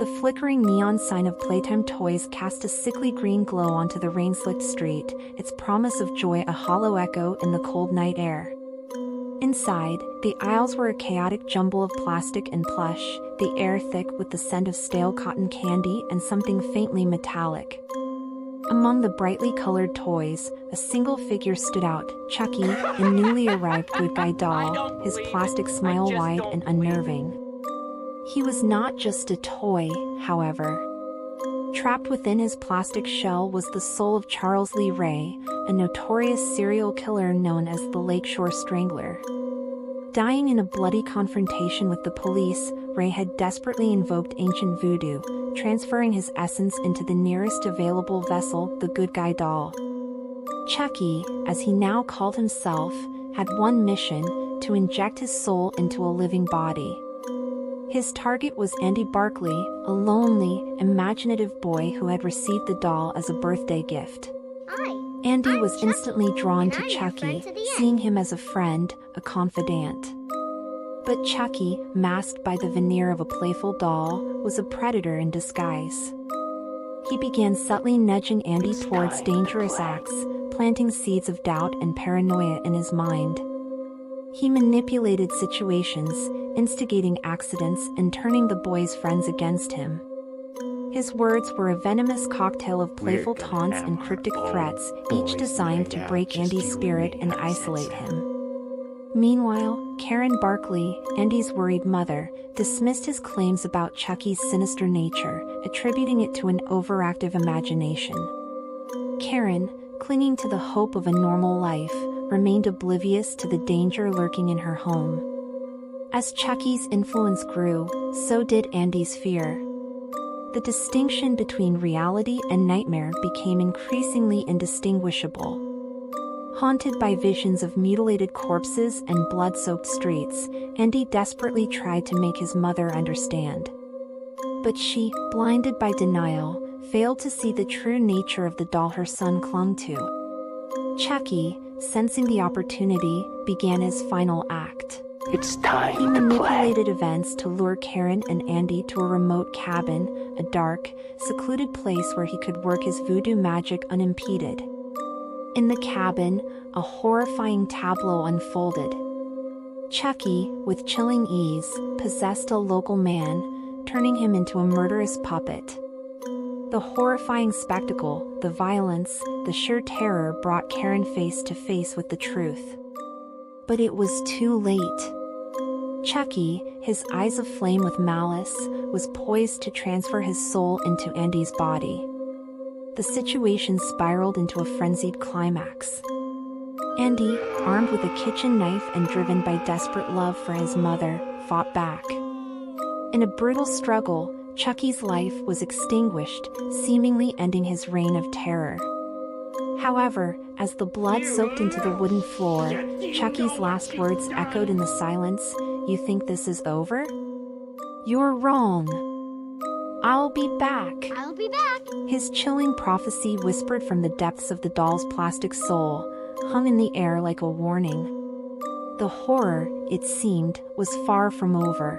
The flickering neon sign of Playtime Toys cast a sickly green glow onto the rain-slicked street, its promise of joy a hollow echo in the cold night air. Inside, the aisles were a chaotic jumble of plastic and plush, the air thick with the scent of stale cotton candy and something faintly metallic. Among the brightly colored toys, a single figure stood out, Chucky, a newly arrived good guy doll, his plastic smile wide and unnerving. He was not just a toy, however. Trapped within his plastic shell was the soul of Charles Lee Ray, a notorious serial killer known as the Lakeshore Strangler. Dying in a bloody confrontation with the police, Ray had desperately invoked ancient voodoo, transferring his essence into the nearest available vessel, the good guy doll. Chucky, as he now called himself, had one mission: to inject his soul into a living body. His target was Andy Barclay, a lonely, imaginative boy who had received the doll as a birthday gift. Andy was instantly drawn to Chucky, seeing him as a friend, a confidant. But Chucky, masked by the veneer of a playful doll, was a predator in disguise. He began subtly nudging Andy towards dangerous acts, planting seeds of doubt and paranoia in his mind. He manipulated situations, instigating accidents and turning the boy's friends against him. His words were a venomous cocktail of playful taunts and cryptic threats, each designed to break Andy's spirit and isolate him. Meanwhile, Karen Barclay, Andy's worried mother, dismissed his claims about Chucky's sinister nature, attributing it to an overactive imagination. Karen, clinging to the hope of a normal life, remained oblivious to the danger lurking in her home. As Chucky's influence grew, so did Andy's fear. The distinction between reality and nightmare became increasingly indistinguishable. Haunted by visions of mutilated corpses and blood-soaked streets, Andy desperately tried to make his mother understand. But she, blinded by denial, failed to see the true nature of the doll her son clung to. Chucky, sensing the opportunity, began his final act. It's time He manipulated events to lure Karen and Andy to a remote cabin, a dark, secluded place where he could work his voodoo magic unimpeded. In the cabin, a horrifying tableau unfolded. Chucky, with chilling ease, possessed a local man, turning him into a murderous puppet. The horrifying spectacle, the violence, the sheer terror brought Karen face to face with the truth. But it was too late. Chucky, his eyes aflame with malice, was poised to transfer his soul into Andy's body. The situation spiraled into a frenzied climax. Andy, armed with a kitchen knife and driven by desperate love for his mother, fought back. In a brutal struggle, Chucky's life was extinguished, seemingly ending his reign of terror. However, as the blood soaked into the wooden floor, Chucky's last words echoed in the silence, "You think this is over? You're wrong. I'll be back." I'll be back. His chilling prophecy whispered from the depths of the doll's plastic soul, hung in the air like a warning. The horror, it seemed, was far from over.